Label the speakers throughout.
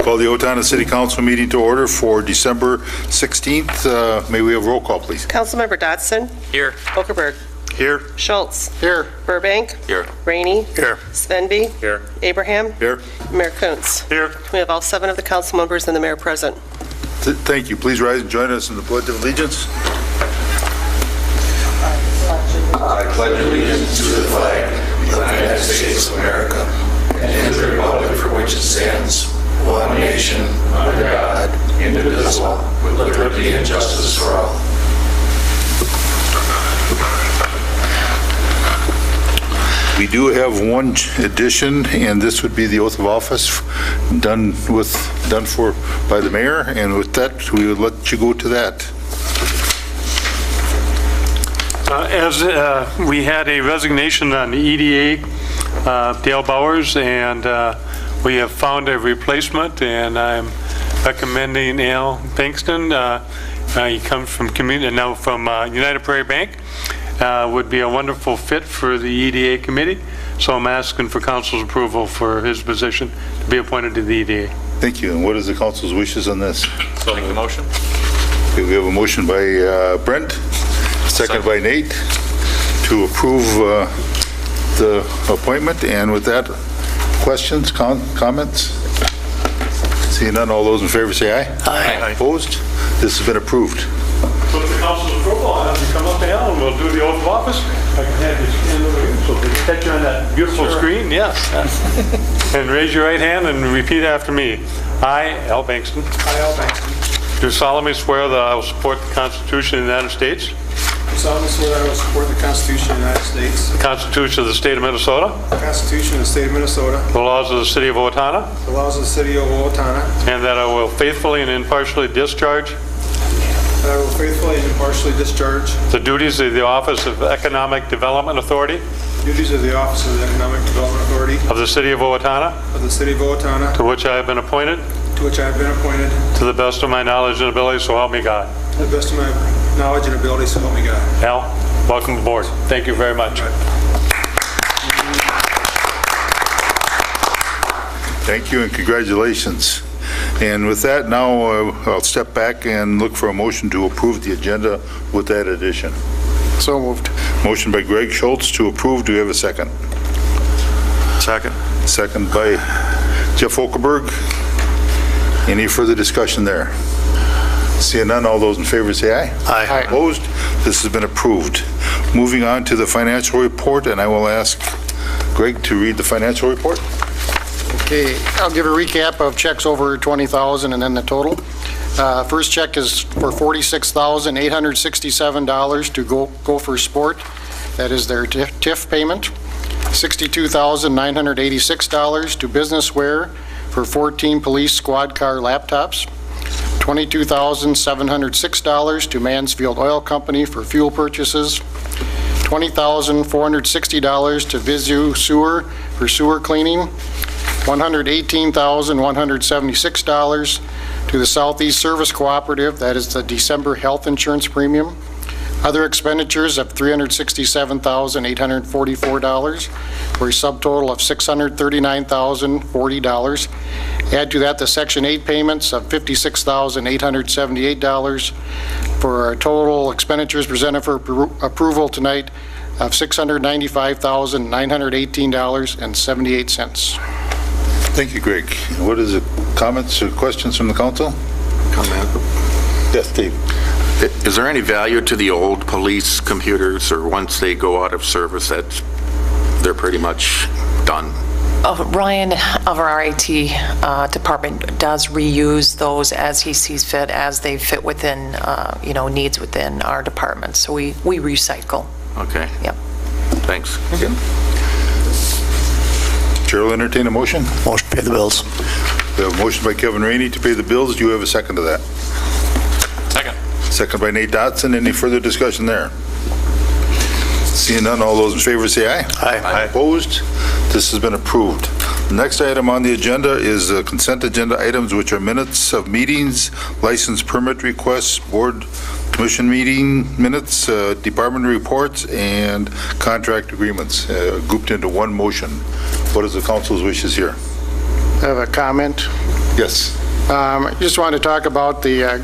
Speaker 1: Call the Owatonna City Council meeting to order for December 16th. May we have roll call, please?
Speaker 2: Councilmember Dotson.
Speaker 3: Here.
Speaker 2: Bokerberg.
Speaker 1: Here.
Speaker 2: Schultz.
Speaker 1: Here.
Speaker 2: Burbank.
Speaker 3: Here.
Speaker 2: Rainey.
Speaker 1: Here.
Speaker 2: Svenby.
Speaker 3: Here.
Speaker 2: Abraham.
Speaker 1: Here.
Speaker 2: Mayor Kuntz.
Speaker 1: Here.
Speaker 2: We have all 7 of the council members and the mayor present.
Speaker 1: Thank you. Please rise and join us in the Pledge of Allegiance.
Speaker 4: I pledge allegiance to the flag of the United States of America and to the republic for which it stands, one nation, under God, indivisible, with liberty and justice for all.
Speaker 1: We do have one addition, and this would be the oath of office done for by the mayor. And with that, we would let you go to that.
Speaker 5: As we had a resignation on the EDA, Dale Bowers, and we have found a replacement, and I'm recommending Al Bankston. He comes from United Prairie Bank. Would be a wonderful fit for the EDA committee, so I'm asking for council's approval for his position to be appointed to the EDA.
Speaker 1: Thank you. And what is the council's wishes on this?
Speaker 3: So make the motion.
Speaker 1: Okay, we have a motion by Brent, second by Nate, to approve the appointment. And with that, questions, comments? Seeing none, all those in favor say aye.
Speaker 3: Aye.
Speaker 1: Opposed? This has been approved.
Speaker 5: With the council's approval, I'll have you come up to Al and we'll do the oath of office. I can have you stand over here so they can catch you on that beautiful screen. Yes. And raise your right hand and repeat after me. I, Al Bankston.
Speaker 6: I, Al Bankston.
Speaker 5: Do solemnly swear that I will support the Constitution of the United States,
Speaker 6: I solemnly swear that I will support the Constitution of the United States,
Speaker 5: the Constitution of the State of Minnesota,
Speaker 6: the Constitution of the State of Minnesota,
Speaker 5: the laws of the City of Owatonna,
Speaker 6: the laws of the City of Owatonna,
Speaker 5: and that I will faithfully and impartially discharge
Speaker 6: that I will faithfully and impartially discharge
Speaker 5: the duties of the Office of Economic Development Authority
Speaker 6: the duties of the Office of the Economic Development Authority
Speaker 5: of the City of Owatonna,
Speaker 6: of the City of Owatonna,
Speaker 5: to which I have been appointed,
Speaker 6: to which I have been appointed,
Speaker 5: to the best of my knowledge and ability, so help me God.
Speaker 6: to the best of my knowledge and ability, so help me God.
Speaker 5: Al, welcome aboard. Thank you very much.
Speaker 1: Thank you and congratulations. And with that, now I'll step back and look for a motion to approve the agenda with that addition.
Speaker 6: So moved.
Speaker 1: Motion by Greg Schultz to approve. Do we have a second?
Speaker 3: Second.
Speaker 1: Second by Jeff Okerberg. Any further discussion there? Seeing none, all those in favor say aye.
Speaker 3: Aye.
Speaker 1: Opposed? This has been approved. Moving on to the financial report, and I will ask Greg to read the financial report.
Speaker 7: Okay, I'll give a recap of checks over $20,000 and then the total. First check is for $46,867 to Gopher Sport. That is their TIF payment. $62,986 to Businessware for 14 police squad car laptops. $22,706 to Mansfield Oil Company for fuel purchases. $20,460 to Vizu Sewer for sewer cleaning. $118,176 to the Southeast Service Cooperative, that is the December health insurance premium. Other expenditures of $367,844 for a subtotal of $639,040. Add to that the Section 8 payments of $56,878 for a total expenditures presented for approval tonight of $695,918.78.
Speaker 1: Thank you, Greg. What is the comments or questions from the council?
Speaker 3: Comment.
Speaker 1: Yes, Dave.
Speaker 3: Is there any value to the old police computers, or once they go out of service that they're pretty much done?
Speaker 8: Ryan of our IT department does reuse those as he sees fit, as they fit within, needs within our department. So we recycle.
Speaker 3: Okay.
Speaker 8: Yep.
Speaker 3: Thanks.
Speaker 1: Okay. Chair will entertain a motion.
Speaker 9: Motion to pay the bills.
Speaker 1: We have a motion by Kevin Rainey to pay the bills. Do you have a second to that?
Speaker 3: Second.
Speaker 1: Second by Nate Dotson. Any further discussion there? Seeing none, all those in favor say aye.
Speaker 9: Aye.
Speaker 1: Opposed? This has been approved. The next item on the agenda is consent agenda items, which are minutes of meetings, license permit requests, board commission meeting minutes, department reports, and contract agreements grouped into one motion. What is the council's wishes here?
Speaker 7: I have a comment.
Speaker 1: Yes.
Speaker 7: I just wanted to talk about the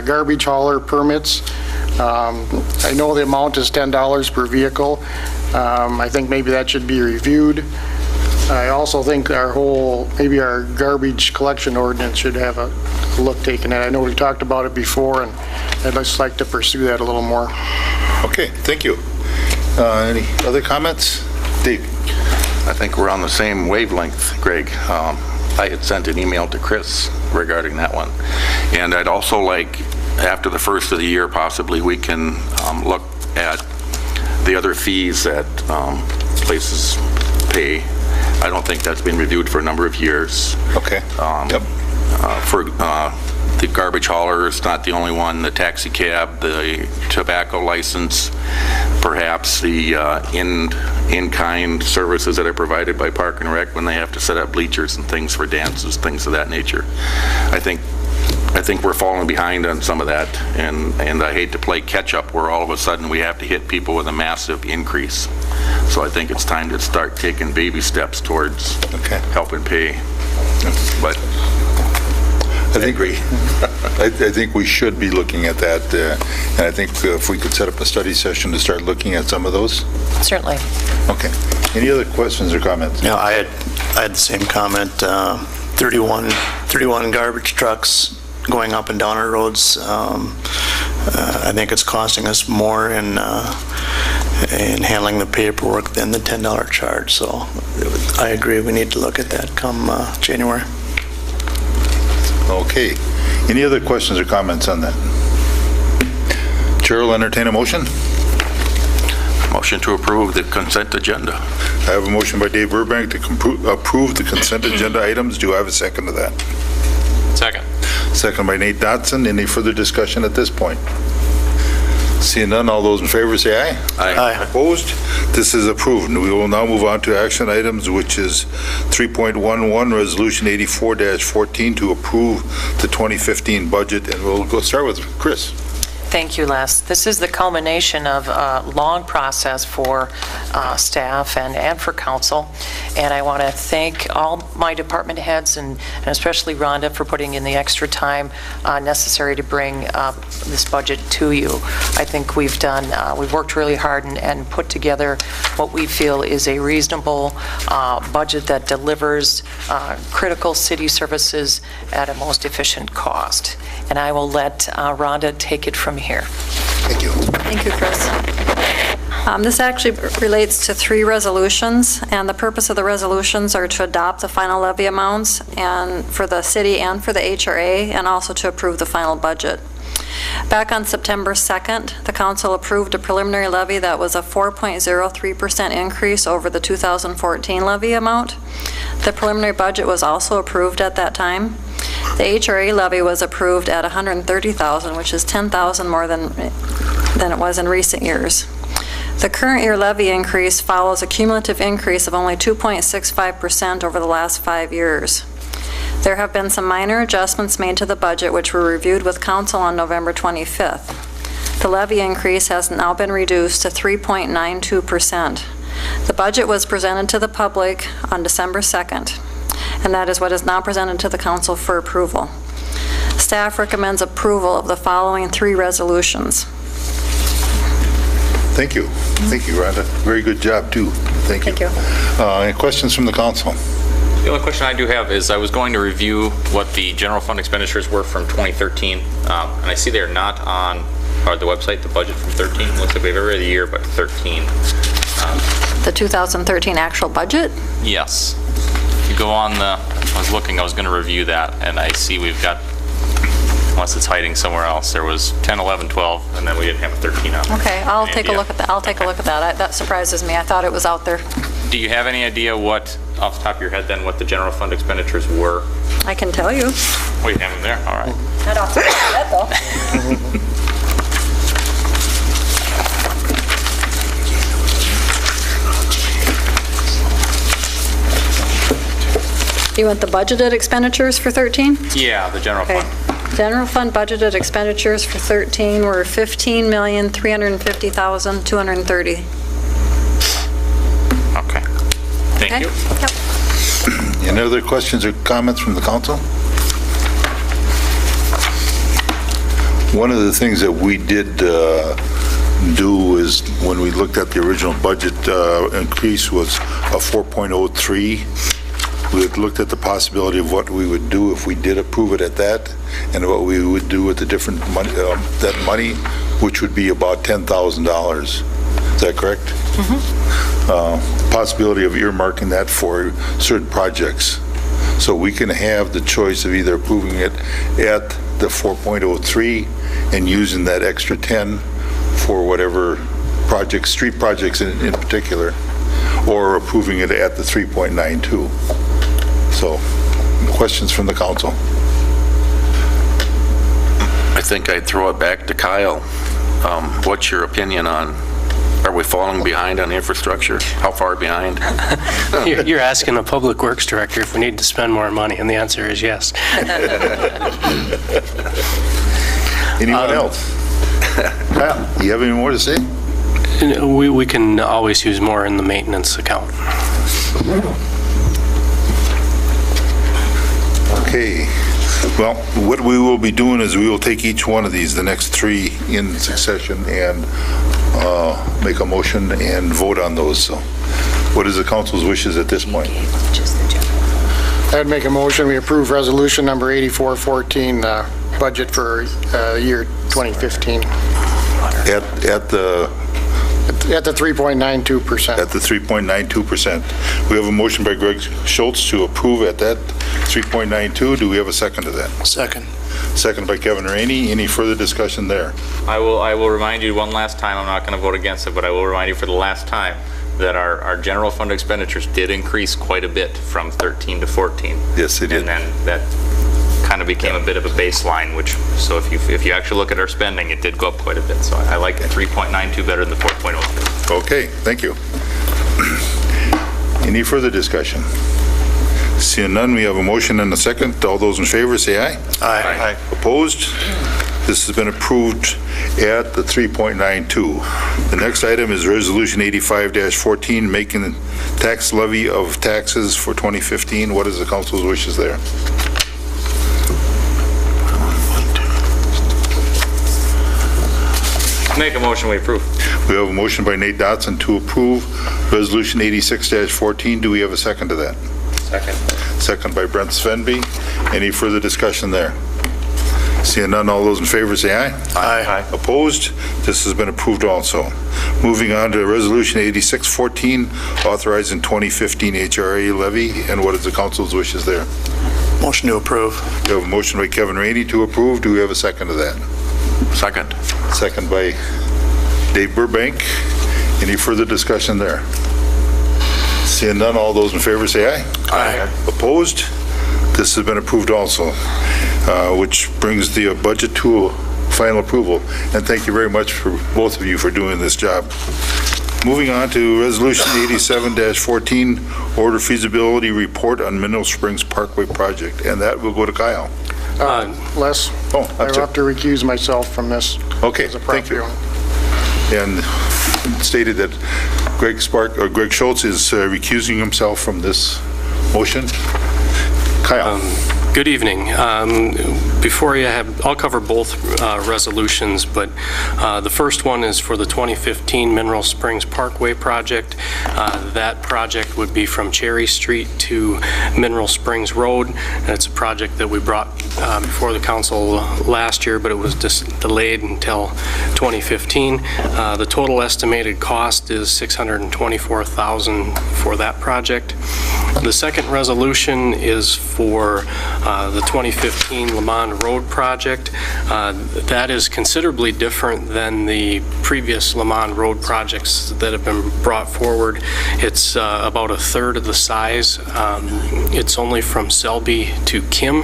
Speaker 7: garbage hauler permits. I know the amount is $10 per vehicle. I think maybe that should be reviewed. I also think maybe our garbage collection ordinance should have a look taken at. I know we talked about it before, and I'd just like to pursue that a little more.
Speaker 1: Okay, thank you. Any other comments? Dave?
Speaker 3: I think we're on the same wavelength, Greg. I had sent an email to Chris regarding that one. And I'd also like, after the first of the year, possibly we can look at the other fees that places pay. I don't think that's been reviewed for a number of years.
Speaker 1: Okay. Yep.
Speaker 3: For the garbage hauler is not the only one, the taxi cab, the tobacco license, perhaps the in-kind services that are provided by Park and Rec when they have to set up bleachers and things for dances, things of that nature. I think we're falling behind on some of that, and I hate to play catch-up where all of a sudden we have to hit people with a massive increase. So I think it's time to start taking baby steps towards helping pay. But
Speaker 1: I think we should be looking at that, and I think if we could set up a study session to start looking at some of those.
Speaker 8: Certainly.
Speaker 1: Okay. Any other questions or comments?
Speaker 9: Yeah, I had the same comment. 31 garbage trucks going up and down our roads. I think it's costing us more in handling the paperwork than the $10 charge. So I agree, we need to look at that come January.
Speaker 1: Okay. Any other questions or comments on that? Chair will entertain a motion.
Speaker 3: motion to approve the consent agenda.
Speaker 1: I have a motion by Dave Burbank to approve the consent agenda items. Do I have a second to that?
Speaker 10: Second.
Speaker 1: Second by Nate Dotson. Any further discussion at this point? Seeing none, all those in favor say aye.
Speaker 3: Aye.
Speaker 1: Opposed? This is approved. And we will now move on to action items, which is 3.11, Resolution 84-14, to approve the 2015 budget. And we'll go start with Chris.
Speaker 8: Thank you, Les. This is the culmination of a long process for staff and for council. And I want to thank all my department heads and especially Rhonda for putting in the extra time necessary to bring this budget to you. I think we've worked really hard and put together what we feel is a reasonable budget that delivers critical city services at a most efficient cost. And I will let Rhonda take it from here.
Speaker 1: Thank you.
Speaker 11: Thank you, Chris. This actually relates to 3 resolutions, and the purpose of the resolutions are to adopt the final levy amounts and for the city and for the HRA, and also to approve the final budget. Back on September 2nd, the council approved a preliminary levy that was a 4.03% increase over the 2014 levy amount. The preliminary budget was also approved at that time. The HRA levy was approved at $130,000, which is $10,000 more than it was in recent years. The current year levy increase follows a cumulative increase of only 2.65% over the last 5 years. There have been some minor adjustments made to the budget which were reviewed with council on November 25th. The levy increase has now been reduced to 3.92%. The budget was presented to the public on December 2nd, and that is what is now presented to the council for approval. Staff recommends approval of the following 3 resolutions.
Speaker 1: Thank you. Thank you, Rhonda. Very good job, too. Thank you.
Speaker 11: Thank you.
Speaker 1: Any questions from the council?
Speaker 10: The only question I do have is I was going to review what the general fund expenditures were from 2013, and I see they're not on the website, the budget from 13. Looks like we have every other year but 13.
Speaker 11: The 2013 actual budget?
Speaker 10: Yes. If you go on I was going to review that, and I see we've got, unless it's hiding somewhere else, there was 10, 11, 12, and then we didn't have a 13 on.
Speaker 11: Okay, I'll take a look at that. I'll take a look at that. That surprises me. I thought it was out there.
Speaker 10: Do you have any idea what, off the top of your head then, what the general fund expenditures were?
Speaker 11: I can tell you.
Speaker 10: We have them there? All right.
Speaker 11: Not off the top of my head, though. You want the budgeted expenditures for 13?
Speaker 10: Yeah, the general fund.
Speaker 11: General fund budgeted expenditures for 13 were $15,350,230.
Speaker 10: Okay. Thank you.
Speaker 11: Yep.
Speaker 1: Any other questions or comments from the council? One of the things that we did do is, when we looked at the original budget increase was a 4.03. We had looked at the possibility of what we would do if we did approve it at that, and what we would do with the different money, that money, which would be about $10,000. Is that correct? Possibility of earmarking that for certain projects. So we can have the choice of either approving it at the 4.03 and using that extra 10 for whatever projects, street projects in particular, or approving it at the 3.92. So, questions from the council?
Speaker 3: I think I'd throw it back to Kyle. What's your opinion on, are we falling behind on infrastructure? How far behind?
Speaker 12: You're asking a public works director if we need to spend more money, and the answer is yes.
Speaker 1: Anyone else? Kyle, you have any more to say?
Speaker 12: We can always use more in the maintenance account.
Speaker 1: Okay. Well, what we will be doing is we will take each one of these, the next three in succession, and make a motion and vote on those. So what is the council's wishes at this point?
Speaker 7: I'd make a motion, we approve resolution number 8414, budget for year 2015.
Speaker 1: At the
Speaker 7: At the 3.92%.
Speaker 1: At the 3.92%. We have a motion by Greg Schultz to approve at that 3.92. Do we have a second to that?
Speaker 9: Second.
Speaker 1: Second by Kevin Rainey. Any further discussion there?
Speaker 10: I will remind you one last time, I'm not going to vote against it, but I will remind you for the last time that our general fund expenditures did increase quite a bit from 13 to 14.
Speaker 1: Yes, they did.
Speaker 10: And then that kind of became a bit of a baseline, which, so if you actually look at our spending, it did go up quite a bit. So I like the 3.92 better than the 4.03.
Speaker 1: Okay, thank you. Any further discussion? Seeing none, we have a motion and a second. All those in favor say aye.
Speaker 9: Aye.
Speaker 1: Opposed? This has been approved at the 3.92. The next item is Resolution 85-14, making the tax levy of taxes for 2015. What is the council's wishes there?
Speaker 10: Make a motion, we approve.
Speaker 1: We have a motion by Nate Dotson to approve Resolution 86-14. Do we have a second to that?
Speaker 10: Second.
Speaker 1: Second by Brent Svenby. Any further discussion there? Seeing none, all those in favor say aye.
Speaker 9: Aye.
Speaker 1: Opposed? This has been approved also. Moving on to Resolution 86-14, authorizing 2015 HRA levy. And what is the council's wishes there?
Speaker 9: Motion to approve.
Speaker 1: We have a motion by Kevin Rainey to approve. Do we have a second to that?
Speaker 3: Second.
Speaker 1: Second by Dave Burbank. Any further discussion there? Seeing none, all those in favor say aye.
Speaker 9: Aye.
Speaker 1: Opposed? This has been approved also, which brings the budget to final approval. And thank you very much for both of you for doing this job. Moving on to Resolution 87-14, order feasibility report on Mineral Springs Parkway project. And that will go to Kyle.
Speaker 7: Les,
Speaker 1: Oh,
Speaker 7: I will have to recuse myself from this.
Speaker 1: Okay,
Speaker 7: as a
Speaker 1: thank
Speaker 7: property
Speaker 1: you.
Speaker 7: owner.
Speaker 1: And stated that Greg Schultz is recusing himself from this motion. Kyle.
Speaker 12: Good evening. Before you have, I'll cover both resolutions, but the first one is for the 2015 Mineral Springs Parkway project. That project would be from Cherry Street to Mineral Springs Road. And it's a project that we brought before the council last year, but it was just delayed until 2015. The total estimated cost is $624,000 for that project. The second resolution is for the 2015 Lamond Road project. That is considerably different than the previous Lamond Road projects that have been brought forward. It's about a third of the size. It's only from Selby to Kim.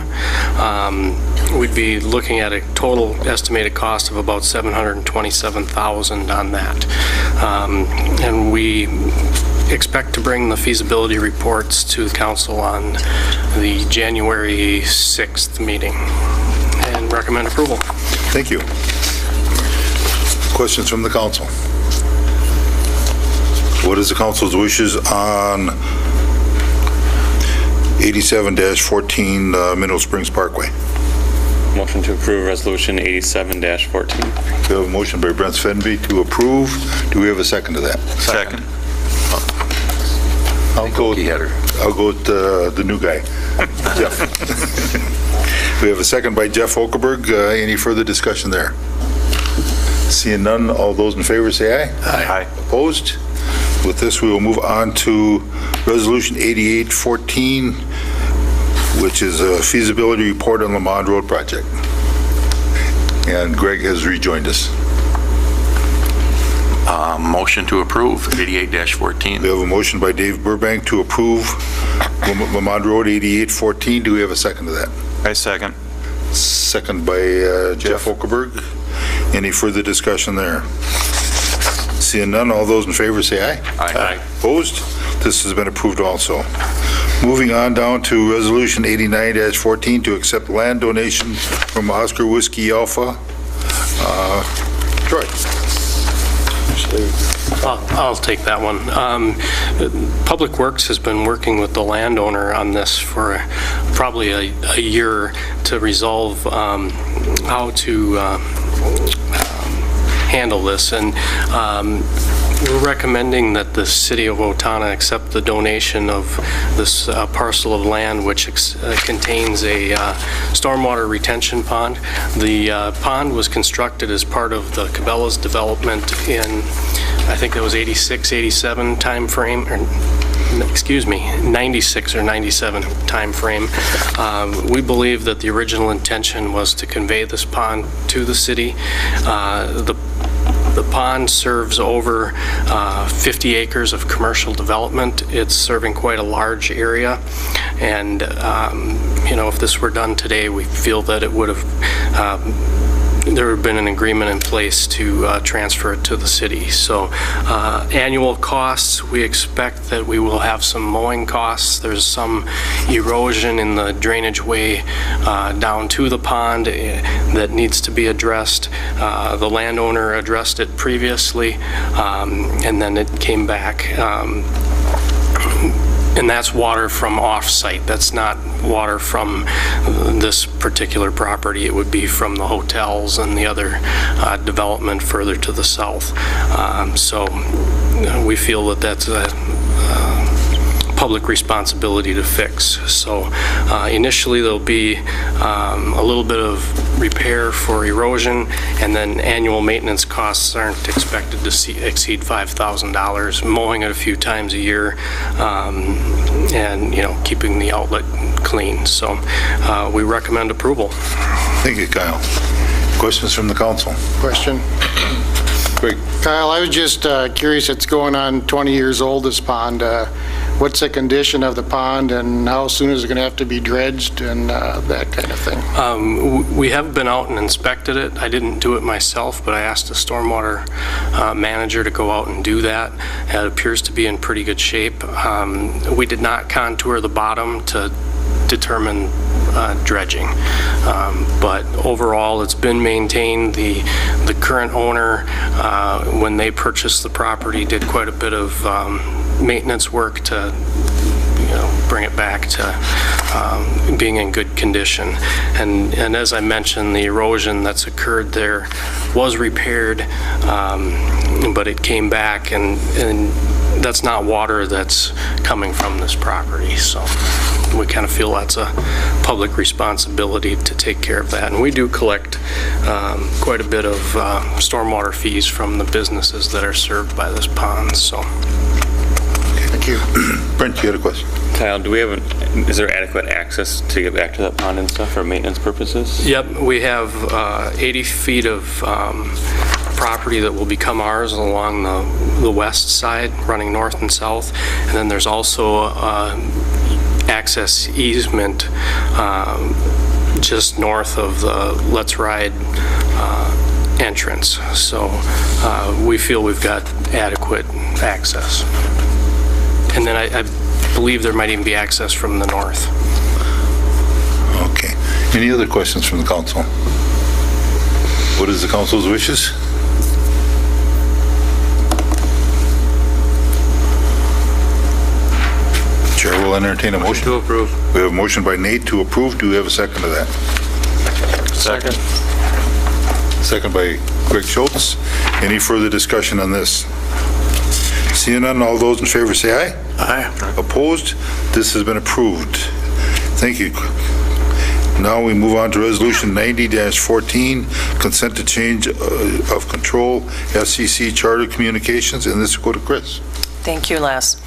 Speaker 12: We'd be looking at a total estimated cost of about $727,000 on that. And we expect to bring the feasibility reports to the council on the January 6th meeting and recommend approval.
Speaker 1: Thank you. Questions from the council? What is the council's wishes on 87-14 Mineral Springs Parkway?
Speaker 13: Motion to approve Resolution 87-14.
Speaker 1: We have a motion by Brent Svenby to approve. Do we have a second to that?
Speaker 3: Second.
Speaker 1: I'll go with the new guy, Jeff. We have a second by Jeff Okerberg. Any further discussion there? Seeing none, all those in favor say aye.
Speaker 3: Aye.
Speaker 1: Opposed? With this, we will move on to Resolution 8814, which is a feasibility report on Lamond Road project. And Greg has rejoined us.
Speaker 3: Motion to approve 88-14.
Speaker 1: We have a motion by Dave Burbank to approve Lamond Road 8814. Do we have a second to that?
Speaker 13: I second.
Speaker 1: Second by Jeff Okerberg. Any further discussion there? Seeing none, all those in favor say aye.
Speaker 3: Aye.
Speaker 1: Opposed? This has been approved also. Moving on down to Resolution 89-14 to accept land donation from Oscar Whiskey Alpha. Troy.
Speaker 12: I'll take that one. Public Works has been working with the landowner on this for probably a year to resolve how to handle this. And we're recommending that the City of Owatonna accept the donation of this parcel of land, which contains a stormwater retention pond. The pond was constructed as part of the Cabela's development in, I think it was 86, 87 time frame, or excuse me, 96 or 97 time frame. We believe that the original intention was to convey this pond to the city. The pond serves over 50 acres of commercial development. It's serving quite a large area, and if this were done today, we feel that it would have there would have been an agreement in place to transfer it to the city. So annual costs, we expect that we will have some mowing costs. There's some erosion in the drainage way down to the pond that needs to be addressed. The landowner addressed it previously, and then it came back. And that's water from off-site. That's not water from this particular property. It would be from the hotels and the other development further to the south. So we feel that that's a public responsibility to fix. So initially there'll be a little bit of repair for erosion, and then annual maintenance costs aren't expected to exceed $5,000, mowing it a few times a year, and keeping the outlet clean. So we recommend approval.
Speaker 1: Thank you, Kyle. Questions from the council?
Speaker 7: Question?
Speaker 1: Great.
Speaker 7: Kyle, I was just curious, it's going on 20 years old, this pond. What's the condition of the pond, and how soon is it going to have to be dredged, and that kind of thing?
Speaker 12: We have been out and inspected it. I didn't do it myself, but I asked the stormwater manager to go out and do that. It appears to be in pretty good shape. We did not contour the bottom to determine dredging, but overall it's been maintained. The current owner, when they purchased the property, did quite a bit of maintenance work to bring it back to being in good condition. And as I mentioned, the erosion that's occurred there was repaired, but it came back, and that's not water that's coming from this property. So we kind of feel that's a public responsibility to take care of that. And we do collect quite a bit of stormwater fees from the businesses that are served by this pond. So.
Speaker 1: Thank you. Brent, you had a question?
Speaker 13: Kyle, is there adequate access to get back to that pond and stuff for maintenance purposes?
Speaker 12: Yep, we have 80 feet of property that will become ours along the west side, running north and south. And then there's also access easement just north of the Let's Ride entrance. So we feel we've got adequate access. And then I believe there might even be access from the north.
Speaker 1: Okay. Any other questions from the council? What is the council's wishes? Chair will entertain a motion.
Speaker 3: To approve.
Speaker 1: We have a motion by Nate to approve. Do we have a second to that?
Speaker 5: Second.
Speaker 1: Second by Greg Schultz. Any further discussion on this? Seeing none, all those in favor say aye.
Speaker 9: Aye.
Speaker 1: Opposed? This has been approved. Thank you. Now we move on to Resolution 90-14, consent to change of control, FCC Charter Communications, and this will go to Chris.
Speaker 8: Thank you, Les.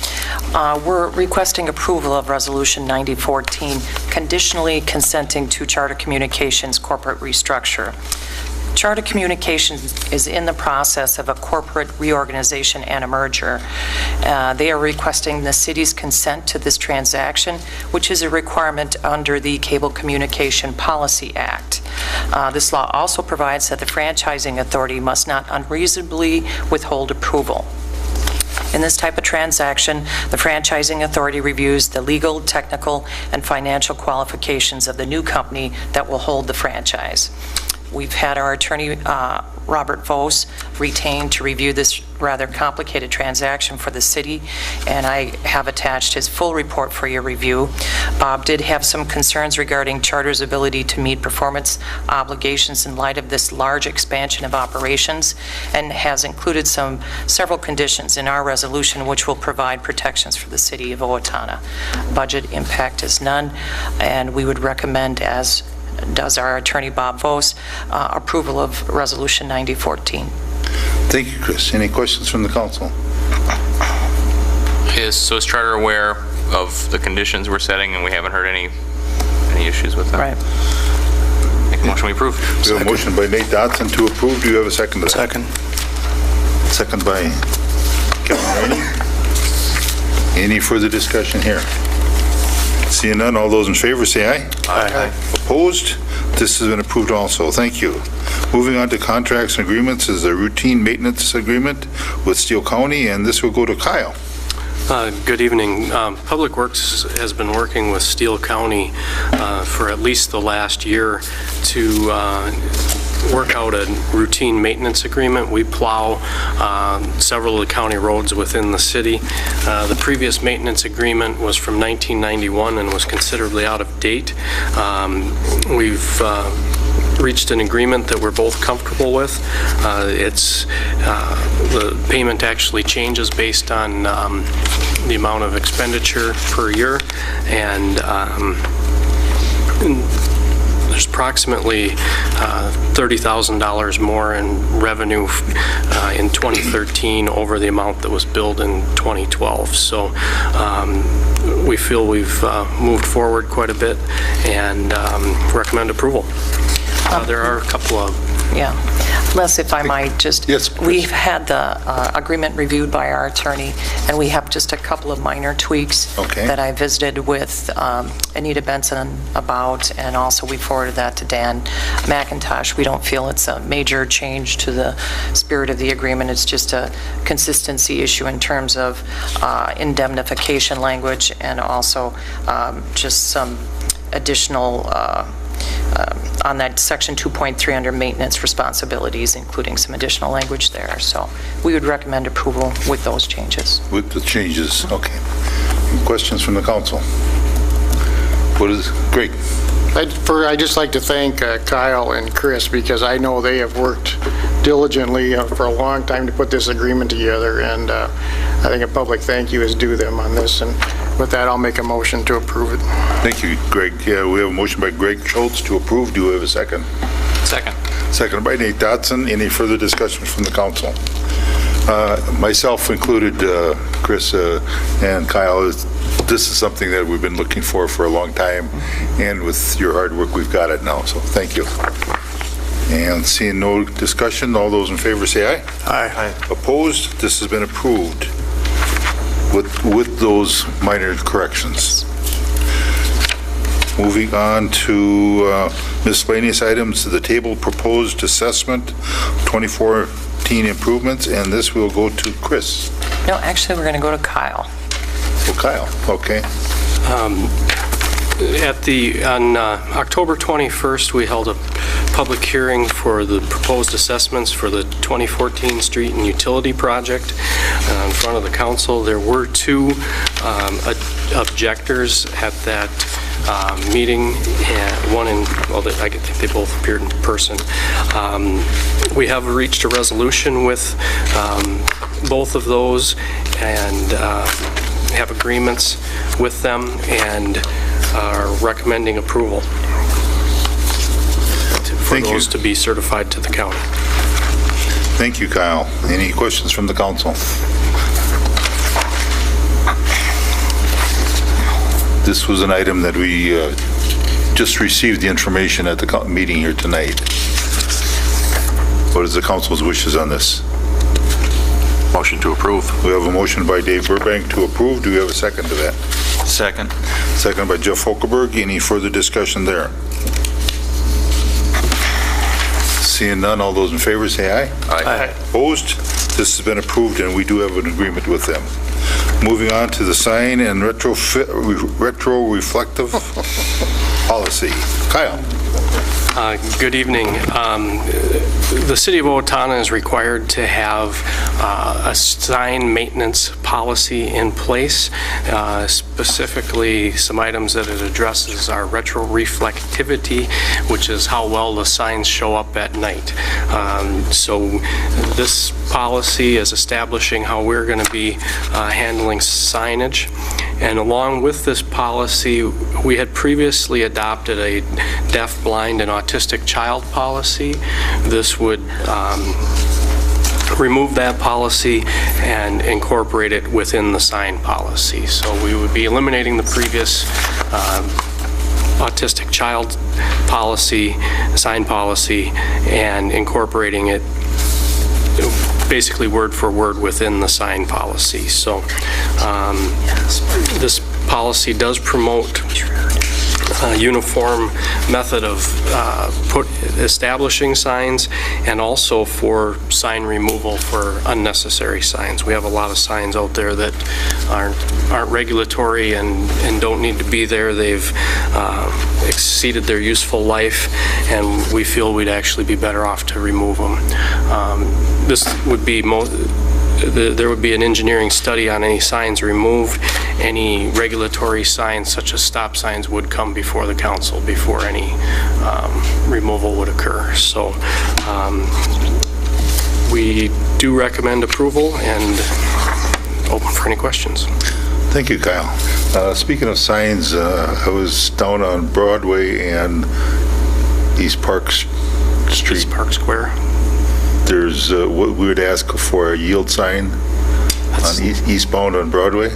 Speaker 8: We're requesting approval of Resolution 9014, conditionally consenting to Charter Communications corporate restructure. Charter Communications is in the process of a corporate reorganization and a merger. They are requesting the city's consent to this transaction, which is a requirement under the Cable Communication Policy Act. This law also provides that the franchising authority must not unreasonably withhold approval. In this type of transaction, the franchising authority reviews the legal, technical, and financial qualifications of the new company that will hold the franchise. We've had our attorney, Robert Vos, retained to review this rather complicated transaction for the city, and I have attached his full report for your review. Bob did have some concerns regarding Charter's ability to meet performance obligations in light of this large expansion of operations, and has included several conditions in our resolution which will provide protections for the City of Owatonna. Budget impact is none, and we would recommend, as does our attorney Bob Vos, approval of Resolution 9014.
Speaker 1: Thank you, Chris. Any questions from the council?
Speaker 10: So is Charter aware of the conditions we're setting, and we haven't heard any issues with them?
Speaker 8: Right.
Speaker 10: Make a motion we approve.
Speaker 1: We have a motion by Nate Dodson to approve. Do you have a second to that?
Speaker 9: Second.
Speaker 1: Second by Kevin Rainey. Any further discussion here? Seeing none, all those in favor say aye.
Speaker 9: Aye.
Speaker 1: Opposed? This has been approved also. Thank you. Moving on to contracts and agreements is a routine maintenance agreement with Steele County, and this will go to Kyle.
Speaker 12: Good evening. Public Works has been working with Steele County for at least the last year to work out a routine maintenance agreement. We plow several of the county roads within the city. The previous maintenance agreement was from 1991 and was considerably out of date. We've reached an agreement that we're both comfortable with. The payment actually changes based on the amount of expenditure per year, and there's approximately $30,000 more in revenue in 2013 over the amount that was billed in 2012. So we feel we've moved forward quite a bit and recommend approval. There are a couple of...
Speaker 8: Yeah. Les, if I might just...
Speaker 1: Yes, please.
Speaker 8: We've had the agreement reviewed by our attorney, and we have just a couple of minor tweaks that I visited with Anita Benson about, and also we forwarded that to Dan McIntosh. We don't feel it's a major change to the spirit of the agreement. It's just a consistency issue in terms of indemnification language, and also just some additional on that section 2.3 under maintenance responsibilities, including some additional language there. So we would recommend approval with those changes.
Speaker 1: With the changes, okay. Any questions from the council? Great.
Speaker 7: I'd just like to thank Kyle and Chris, because I know they have worked diligently for a long time to put this agreement together, and I think a public thank you is due them on this. And with that, I'll make a motion to approve it.
Speaker 1: Thank you, Greg. Yeah, we have a motion by Greg Schultz to approve. Do we have a second?
Speaker 10: Second.
Speaker 1: Second by Nate Dodson. Any further discussions from the council? Myself included, Chris and Kyle, this is something that we've been looking for a long time, and with your hard work, we've got it now, so thank you. And seeing no discussion, all those in favor say aye.
Speaker 9: Aye.
Speaker 1: Opposed? This has been approved with those minor corrections. Moving on to miscellaneous items, the table proposed assessment 2014 improvements, and this will go to Chris.
Speaker 8: No, actually, we're going to go to Kyle.
Speaker 1: Oh, Kyle, okay.
Speaker 12: On October 21st, we held a public hearing for the proposed assessments for the 2014 street and utility project in front of the council. There were two objectors at that meeting, and I think they both appeared in person. We have reached a resolution with both of those and have agreements with them and are recommending approval for those to be certified to the county.
Speaker 1: Thank you, Kyle. Any questions from the council? This was an item that we just received the information at the meeting here tonight. What is the council's wishes on this?
Speaker 3: Motion to approve.
Speaker 1: We have a motion by Dave Burbank to approve. Do we have a second to that?
Speaker 3: Second.
Speaker 1: Second by Jeff Holkeberg. Any further discussion there? Seeing none, all those in favor say aye.
Speaker 3: Aye.
Speaker 1: Opposed? This has been approved, and we do have an agreement with them. Moving on to the sign and retro-reflective policy. Kyle.
Speaker 12: Good evening. The City of Owatonna is required to have a sign maintenance policy in place. Specifically, some items that it addresses are retro-reflectivity, which is how well the signs show up at night. So this policy is establishing how we're going to be handling signage. And along with this policy, we had previously adopted a deaf, blind, and autistic child policy. This would remove that policy and incorporate it within the sign policy. So we would be eliminating the previous autistic child policy, sign policy, and incorporating it basically word for word within the sign policy. So this policy does promote a uniform method of establishing signs and also for sign removal for unnecessary signs. We have a lot of signs out there that aren't regulatory and don't need to be there. They've exceeded their useful life, and we feel we'd actually be better off to remove them. This would be there would be an engineering study on any signs removed. Any regulatory signs, such as stop signs, would come before the council before any removal would occur. So we do recommend approval and open for any questions.
Speaker 1: Thank you, Kyle. Speaking of signs, I was down on Broadway and East Park Street.
Speaker 12: East Park Square.
Speaker 1: There's what we would ask for a yield sign on eastbound on Broadway.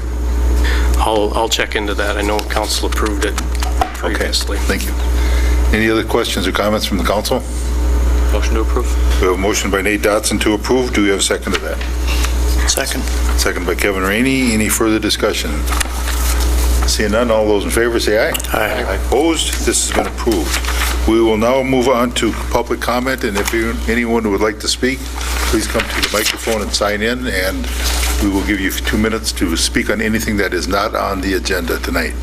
Speaker 12: I'll check into that. I know council approved it previously.
Speaker 1: Okay, thank you. Any other questions or comments from the council?
Speaker 10: Motion to approve.
Speaker 1: We have a motion by Nate Dotson to approve. Do we have a second to that?
Speaker 9: Second.
Speaker 1: Second by Kevin Rainey. Any further discussion? Seeing none, all those in favor say aye.
Speaker 9: Aye.
Speaker 1: Opposed? This has been approved. We will now move on to public comment, and if anyone would like to speak, please come to the microphone and sign in, and we will give you 2 minutes to speak on anything that is not on the agenda tonight.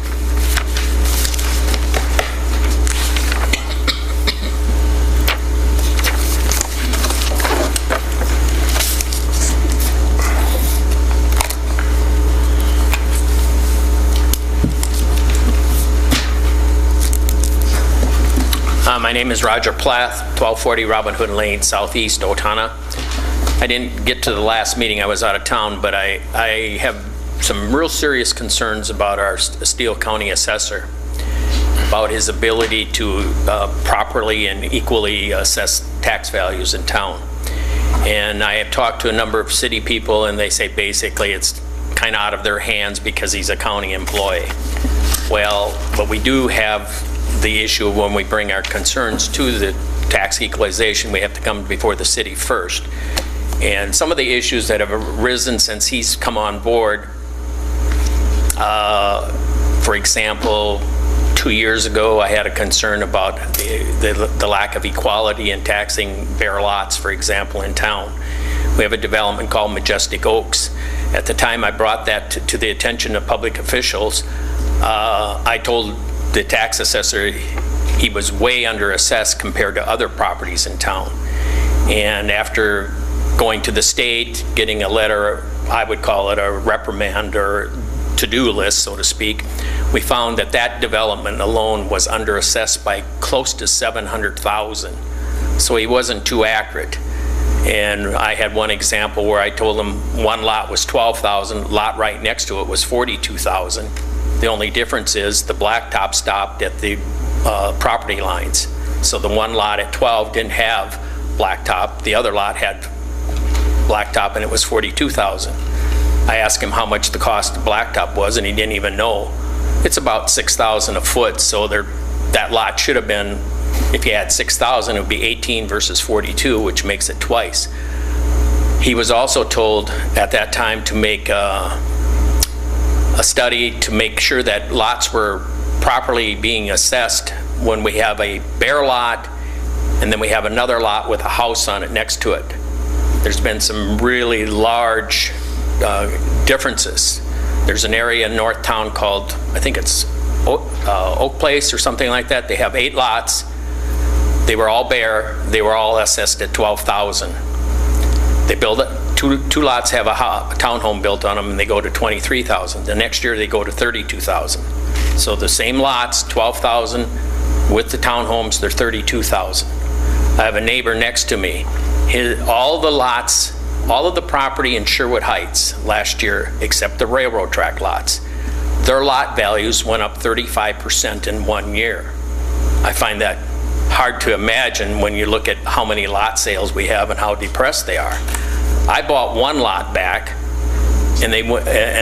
Speaker 14: My name is Roger Plath, 1240 Robin Hood Lane, Southeast Owatonna. I didn't get to the last meeting, I was out of town, but I have some real serious concerns about our Steele County assessor, about his ability to properly and equally assess tax values in town. And I have talked to a number of city people, and they say basically it's kind of out of their hands because he's a county employee. Well, but we do have the issue of when we bring our concerns to the tax equalization, we have to come before the city first. And some of the issues that have arisen since he's come on board, for example, 2 years ago, I had a concern about the lack of equality in taxing bare lots, for example, in town. We have a development called Majestic Oaks. At the time I brought that to the attention of public officials, I told the tax assessor he was way under assessed compared to other properties in town. And after going to the state, getting a letter, I would call it a reprimand or to-do list, so to speak, we found that that development alone was underassessed by close to $700,000. So he wasn't too accurate. And I had one example where I told him one lot was $12,000, lot right next to it was $42,000. The only difference is the blacktop stopped at the property lines. So the one lot at 12 didn't have blacktop. The other lot had blacktop, and it was $42,000. I asked him how much the cost of blacktop was, and he didn't even know. It's about $6,000 a foot, so that lot should have been, if you had $6,000, it would be 18 versus 42, which makes it twice. He was also told at that time to make a study to make sure that lots were properly being assessed when we have a bare lot and then we have another lot with a house on it next to it. There's been some really large differences. There's an area in North Town called, I think it's Oak Place or something like that. They have 8 lots. They were all bare. They were all assessed at $12,000. They build it. Two lots have a townhome built on them, and they go to $23,000. The next year they go to $32,000. So the same lots, $12,000 with the townhomes, they're $32,000. I have a neighbor next to me. All the lots, all of the property in Sherwood Heights last year, except the railroad track lots, their lot values went up 35% in 1 year. I find that hard to imagine when you look at how many lot sales we have and how depressed they are. I bought one lot back, and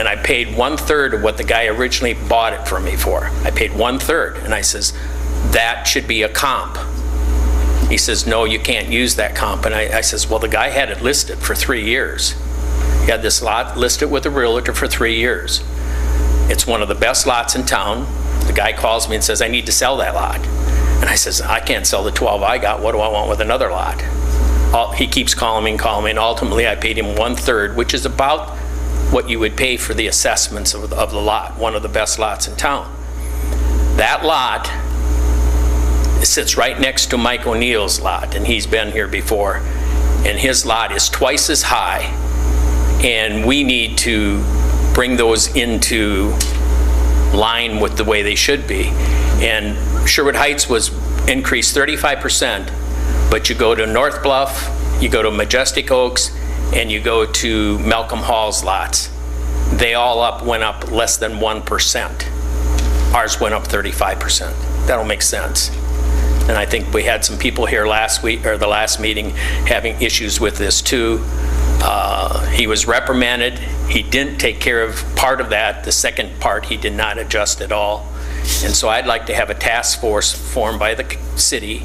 Speaker 14: I paid 1/3 of what the guy originally bought it from me for. I paid 1/3, and I says, that should be a comp. He says, no, you can't use that comp. And I says, well, the guy had it listed for 3 years. He had this lot listed with a realtor for 3 years. It's one of the best lots in town. The guy calls me and says, I need to sell that lot. And I says, I can't sell the 12 I got. What do I want with another lot? He keeps calling me, and ultimately I paid him 1/3, which is about what you would pay for the assessments of the lot, one of the best lots in town. That lot sits right next to Mike O'Neill's lot, and he's been here before, and his lot is twice as high, and we need to bring those into line with the way they should be. And Sherwood Heights was increased 35%, but you go to North Bluff, you go to Majestic Oaks, and you go to Malcolm Hall's lots. They all went up less than 1%. Ours went up 35%. That'll make sense. And I think we had some people here last week, or the last meeting, having issues with this too. He was reprimanded. He didn't take care of part of that. The second part he did not adjust at all. And so I'd like to have a task force formed by the city,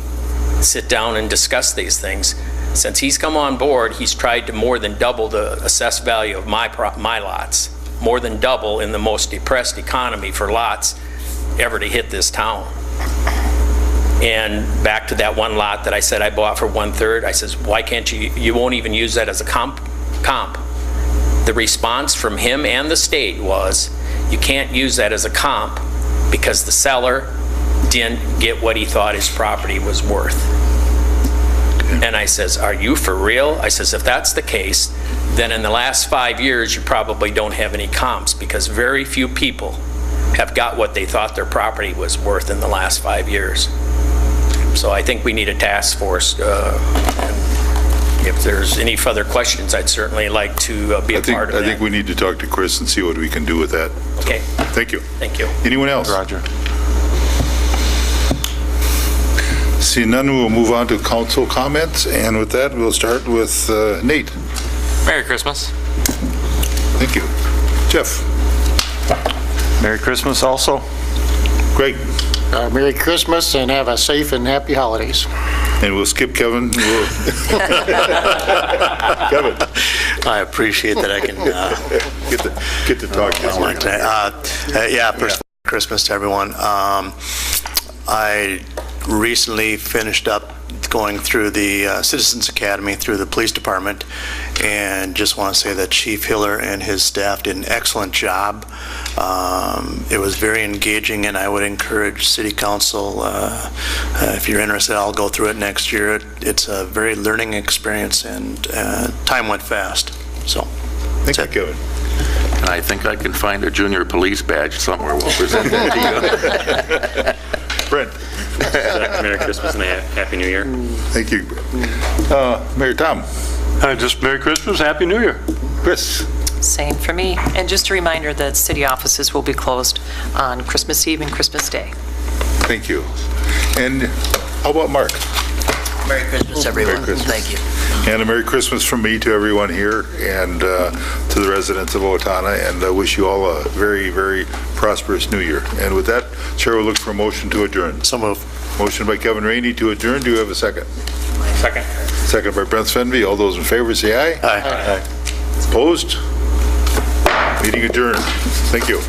Speaker 14: sit down and discuss these things. Since he's come on board, he's tried to more than double the assessed value of my lots, more than double in the most depressed economy for lots ever to hit this town. And back to that one lot that I said I bought for 1/3, I says, why can't you won't even use that as a comp. The response from him and the state was, you can't use that as a comp because the seller didn't get what he thought his property was worth. And I says, are you for real? I says, if that's the case, then in the last 5 years, you probably don't have any comps because very few people have got what they thought their property was worth in the last 5 years. So I think we need a task force. And if there's any further questions, I'd certainly like to be a part of that.
Speaker 1: I think we need to talk to Chris and see what we can do with that.
Speaker 14: Okay.
Speaker 1: So, thank you.
Speaker 14: Thank you.
Speaker 1: Anyone else?
Speaker 13: Roger.
Speaker 1: Seeing none, we'll move on to council comments, and with that, we'll start with Nate.
Speaker 10: Merry Christmas.
Speaker 1: Thank you. Jeff.
Speaker 13: Merry Christmas also.
Speaker 1: Greg.
Speaker 7: Merry Christmas and have a safe and happy holidays.
Speaker 1: And we'll skip Kevin. Kevin.
Speaker 9: I appreciate that I can
Speaker 1: get to talk this morning.
Speaker 9: First Christmas to everyone. I recently finished up going through the Citizens Academy through the police department, and just want to say that Chief Hiller and his staff did an excellent job. It was very engaging, and I would encourage City Council, if you're interested, I'll go through it next year. It's a very learning experience, and time went fast. So,
Speaker 1: thank you, Kevin.
Speaker 3: And I think I can find a junior police badge somewhere. We'll present that to you.
Speaker 1: Brent?
Speaker 13: Merry Christmas and a Happy New Year.
Speaker 1: Thank you. Mayor Tom?
Speaker 5: Just Merry Christmas, Happy New Year.
Speaker 1: Chris?
Speaker 8: Same for me. And just a reminder that city offices will be closed on Christmas Eve and Christmas Day.
Speaker 1: Thank you. And how about Mark?
Speaker 15: Merry Christmas, everyone.
Speaker 1: Merry Christmas.
Speaker 15: Thank you.
Speaker 1: And a Merry Christmas from me to everyone here and to the residents of Owatonna, and I wish you all a very, very prosperous New Year. And with that, Chair will look for a motion to adjourn.
Speaker 9: So moved.
Speaker 1: Motion by Kevin Rainey to adjourn. Do you have a second?
Speaker 10: Second.
Speaker 1: Second by Brent Svenby. All those in favor say aye.
Speaker 9: Aye.
Speaker 1: Opposed? Meeting adjourned. Thank you.